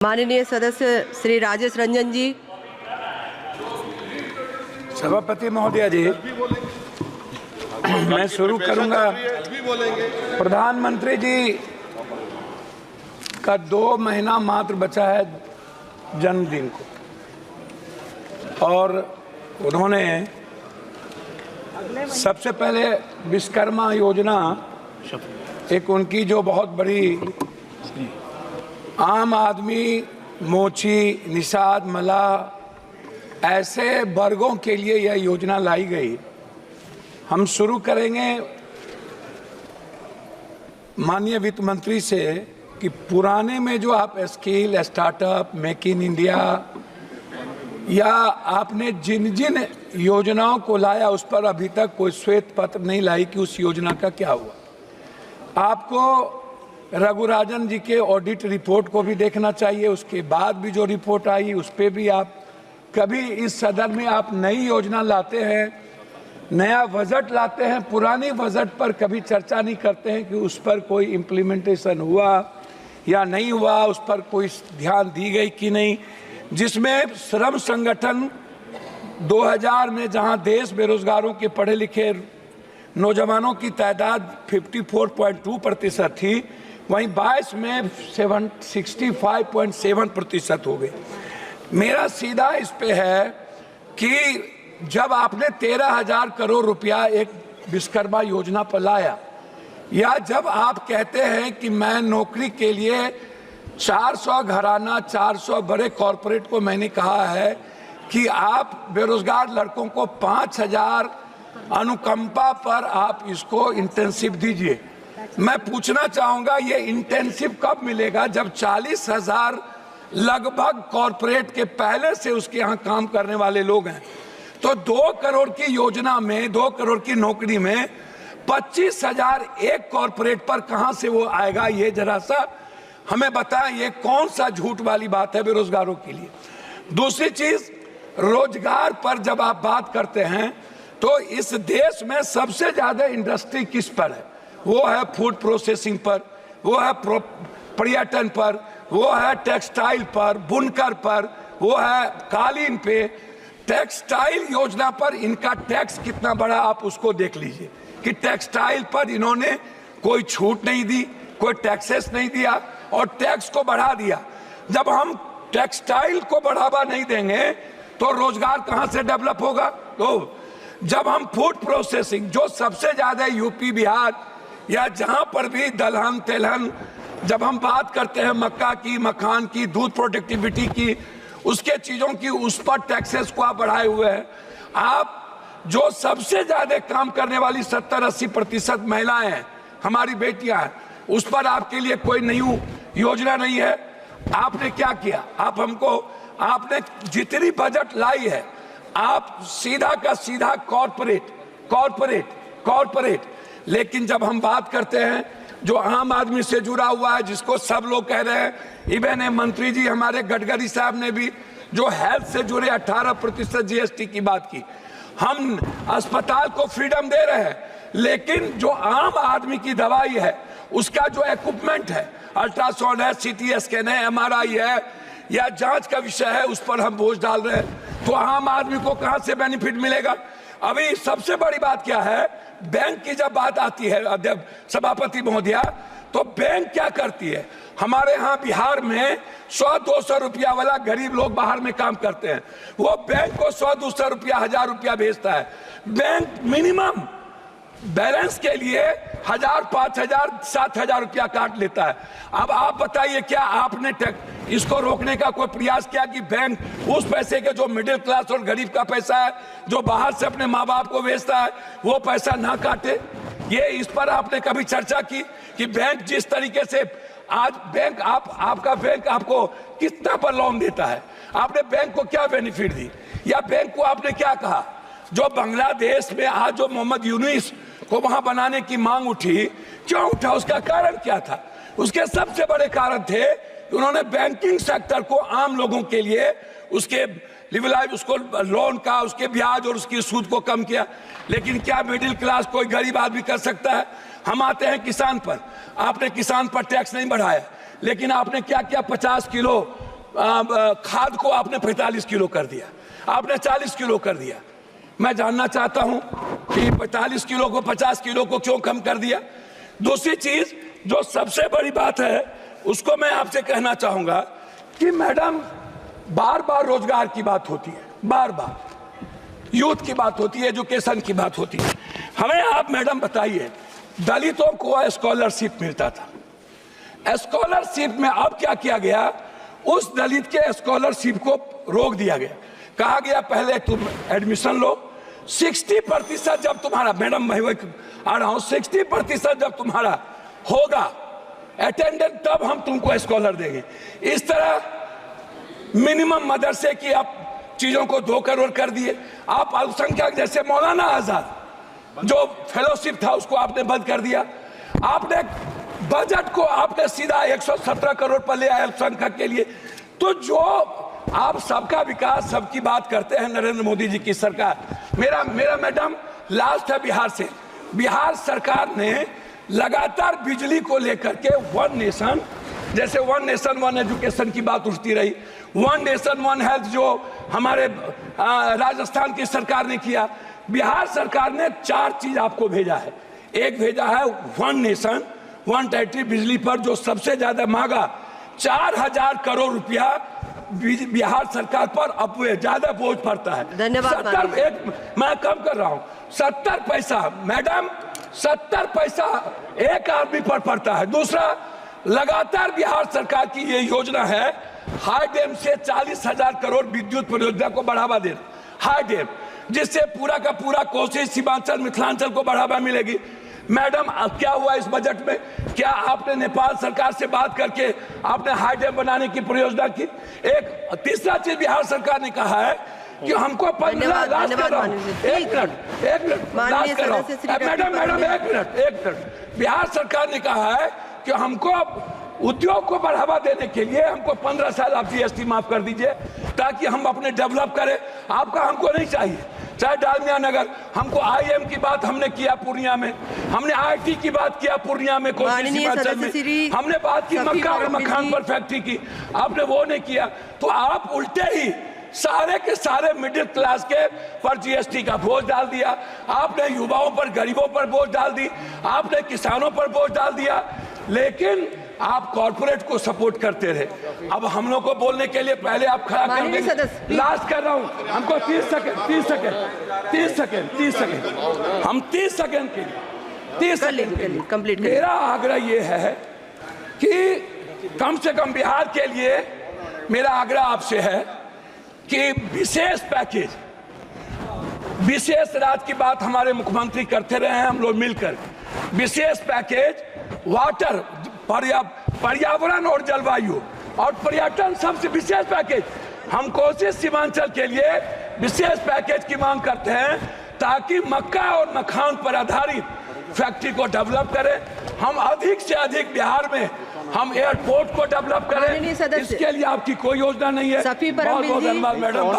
माननीय सदस्य श्री राजेश रंजन जी। सभापति महोदय जी, मैं शुरू करूंगा। प्रधानमंत्री जी का 2 महीना मात्र बचा है जन्मदिन को, और उन्होंने सबसे पहले विश्वकर्मा योजना, एक उनकी जो बहुत बड़ी आम आदमी, मोची, निषाद, मलाह ऐसे वर्गों के लिए यह योजना लाई गई। हम शुरू करेंगे माननीय वित्त मंत्री से कि पुराने में जो आप skill, startup, make in India या आपने जिन जिन योजनाओं को लाया उस पर अभी तक कोई श्वेत पत्र नहीं लाई कि उस योजना का क्या हुआ। आपको रघुराजन जी के ऑडिट रिपोर्ट को भी देखना चाहिए। उसके बाद भी जो रिपोर्ट आई उस पर भी आप कभी इस सदन में आप नई योजना लाते हैं, नया बजट लाते हैं, पुरानी बजट पर कभी चर्चा नहीं करते हैं कि उस पर कोई इम्प्लीमेंटेशन हुआ या नहीं हुआ, उस पर कोई ध्यान दी गई कि नहीं। जिसमें श्रम संगठन 2000 में जहां देश बेरोजगारों के पढ़े लिखे नौजवानों की तादाद 54.2% थी, वहीं 22 में 65.7% हो गई। मेरा सीधा इस पे है कि जब आपने 13,000 करोड़ रुपया एक विश्वकर्मा योजना पर लाया, या जब आप कहते हैं कि मैं नौकरी के लिए 400 घराना, 400 बड़े कॉरपोरेट को मैंने कहा है कि आप बेरोजगार लड़कों को 5,000 अनुकंपा पर आप इसको इंटेंसिव दीजिए। मैं पूछना चाहूंगा ये इंटेंसिव कब मिलेगा, जब 40,000 लगभग कॉरपोरेट के पहले से उसके यहाँ काम करने वाले लोग हैं। तो 2 करोड़ की योजना में, 2 करोड़ की नौकरी में 25,000 एक कॉरपोरेट पर कहां से वो आएगा? ये जरा सा हमें बताएं, ये कौन सा झूठ वाली बात है बेरोजगारों के लिए। दूसरी चीज, रोजगार पर जब आप बात करते हैं तो इस देश में सबसे ज्यादा इंडस्ट्री किस पर है? वो है फूड प्रोसेसिंग पर, वो है पर्यटन पर, वो है टेक्सटाइल पर, बुनकर पर, वो है कालीन पे। टेक्सटाइल योजना पर इनका टैक्स कितना बड़ा, आप उसको देख लीजिए कि टेक्सटाइल पर इन्होंने कोई छूट नहीं दी, कोई टैक्सेस नहीं दिया और टैक्स को बढ़ा दिया। जब हम टेक्सटाइल को बढ़ावा नहीं देंगे तो रोजगार कहां से डेवलप होगा? तो जब हम फूड प्रोसेसिंग, जो सबसे ज्यादा यूपी, बिहार या जहां पर भी दलहन तेलहन, जब हम बात करते हैं मक्का की, मखान की, दूध प्रोडक्टिविटी की, उसके चीजों की, उस पर टैक्सेस को आप बढ़ाए हुए हैं। आप जो सबसे ज्यादा काम करने वाली 70-80% महिलाएं हैं, हमारी बेटियां हैं, उस पर आपके लिए कोई नई योजना नहीं है। आपने क्या किया? आपने जितनी बजट लाई है, आप सीधा का सीधा कॉर्पोरेट। लेकिन जब हम बात करते हैं जो आम आदमी से जुड़ा हुआ है, जिसको सब लोग कह रहे हैं, इवन मंत्री जी हमारे गडकरी साहब ने भी जो हेल्थ से जुड़े 18% जीएसटी की बात की। हम अस्पताल को फ्रीडम दे रहे हैं, लेकिन जो आम आदमी की दवाई है, उसका जो इक्विपमेंट है, अल्ट्रासाउंड है, सीटी स्कैन है, एमआरआई है या जांच का विषय है, उस पर हम बोझ डाल रहे हैं। तो आम आदमी को कहां से बेनिफिट मिलेगा? अभी सबसे बड़ी बात क्या है, बैंक की जब बात आती है अध्यक्ष सभापति महोदया, तो बैंक क्या करती है? हमारे यहाँ बिहार में 100-200 रुपया वाला गरीब लोग बाहर में काम करते हैं, वो बैंक को 100-200 रुपया, 1000 रुपया भेजता है। बैंक मिनिमम बैलेंस के लिए 1000, 5000, 7000 रुपया काट लेता है। अब आप बताइए, क्या आपने इसको रोकने का कोई प्रयास किया कि बैंक उस पैसे के, जो मिडिल क्लास और गरीब का पैसा है, जो बाहर से अपने माँ बाप को भेजता है, वो पैसा ना काटे? ये इस पर आपने कभी चर्चा की कि बैंक जिस तरीके से आज बैंक आपका बैंक आपको कितना पर लोन देता है, आपने बैंक को क्या बेनिफिट दी, या बैंक को आपने क्या कहा? जो बांग्लादेश में आज जो मोहम्मद यूनुस को वहां बनाने की मांग उठी, क्यों उठा? उसका कारण क्या था? उसके सबसे बड़े कारण थे कि उन्होंने बैंकिंग सेक्टर को आम लोगों के लिए उसके लिवलाइज, उसको लोन का, उसके ब्याज और उसकी सूद को कम किया। लेकिन क्या मिडिल क्लास कोई गरीब आदमी कर सकता है? हम आते हैं किसान पर, आपने किसान पर टैक्स नहीं बढ़ाया, लेकिन आपने क्या किया? 50 किलो खाद को आपने 45 किलो कर दिया, आपने 40 किलो कर दिया। मैं जानना चाहता हूं कि 45 किलो को 50 किलो को क्यों कम कर दिया। दूसरी चीज जो सबसे बड़ी बात है उसको मैं आपसे कहना चाहूंगा कि मैडम बार बार रोजगार की बात होती है, बार बार यूथ की बात होती है, एजुकेशन की बात होती है। हमें आप मैडम बताइए, दलितों को स्कॉलरशिप मिलता था, स्कॉलरशिप में अब क्या किया गया, उस दलित के स्कॉलरशिप को रोक दिया गया। कहा गया पहले तुम एडमिशन लो, 60% जब तुम्हारा, मैडम मैं आ रहा हूं, 60% जब तुम्हारा होगा अटेंडेंस तब हम तुमको स्कॉलर देंगे। इस तरह मिनिमम मदरसे की आप चीजों को 2 करोड़ कर दिए। आप अल्पसंख्यक जैसे मौलाना आजाद जो फेलोशिप था उसको आपने बंद कर दिया। आपने बजट को आपने सीधा 117 करोड़ पर ले आए अल्पसंख्यक के लिए। तो जो आप सबका विकास, सबकी बात करते हैं नरेंद्र मोदी जी की सरकार। मेरा मैडम लास्ट है बिहार से। बिहार सरकार ने लगातार बिजली को लेकर के वन नेशन, जैसे वन नेशन वन एजुकेशन की बात उठती रही, वन नेशन वन हेल्थ जो हमारे राजस्थान की सरकार ने किया, बिहार सरकार ने 4 चीज आपको भेजा है। एक भेजा है वन नेशन वन टेरिटरी बिजली पर जो सबसे ज्यादा मांगा, 4000 करोड़ रुपया बिहार सरकार पर अब ज्यादा बोझ पड़ता है। धन्यवाद। मैं कम कर रहा हूं, 70 पैसा मैडम, 70 पैसा एक आदमी पर पड़ता है। दूसरा, लगातार बिहार सरकार की ये योजना है हाई डैम से 40,000 करोड़ विद्युत परियोजना को बढ़ावा देना, हाई डैम, जिससे पूरा का पूरा कोसी, सीमांचल, मिथिलांचल को बढ़ावा मिलेगी। मैडम अब क्या हुआ इस बजट में? क्या आपने नेपाल सरकार से बात करके आपने हाई डैम बनाने की परियोजना की? एक तीसरा चीज बिहार सरकार ने कहा है कि हमको 15 लाख कर रहा हूं, एक मिनट लास्ट कर रहा हूं मैडम, एक मिनट। बिहार सरकार ने कहा है कि हमको उद्योग को बढ़ावा देने के लिए हमको 15 साल आप जीएसटी माफ कर दीजिए ताकि हम अपने डेवलप करें। आपका हमको नहीं चाहिए, चाहे डालमिया नगर, हमको आईएम की बात हमने किया पूर्णिया में, हमने आईटी की बात किया पूर्णिया में, हमने बात की मक्का और मखान पर फैक्ट्री की, आपने वो नहीं किया। तो आप उल्टे ही सारे के सारे मिडिल क्लास के पर जीएसटी का बोझ डाल दिया, आपने युवाओं पर, गरीबों पर बोझ डाल दी, आपने किसानों पर बोझ डाल दिया, लेकिन आप कॉर्पोरेट को सपोर्ट करते रहे। अब हम लोग को बोलने के लिए पहले आप खड़ा कर देंगे। लास्ट कर रहा हूं, हमको 30 सेकंड हम 30 सेकंड के लिए 30 सेकंड कंप्लीट। मेरा आग्रह ये है कि कम से कम बिहार के लिए मेरा आग्रह आपसे है कि विशेष पैकेज, विशेष राज्य की बात हमारे मुख्यमंत्री करते रहे हैं, हम लोग मिलकर विशेष पैकेज वाटर, पर्यावरण और जलवायु और पर्यटन, सबसे विशेष पैकेज हम कोसी सीमांचल के लिए विशेष पैकेज की मांग करते हैं ताकि मक्का और मखान पर आधारित फैक्ट्री को डेवलप करें। हम अधिक से अधिक बिहार में हम एयरपोर्ट को डेवलप करें। इसके लिए आपकी कोई योजना नहीं है। बहुत बहुत धन्यवाद मैडम।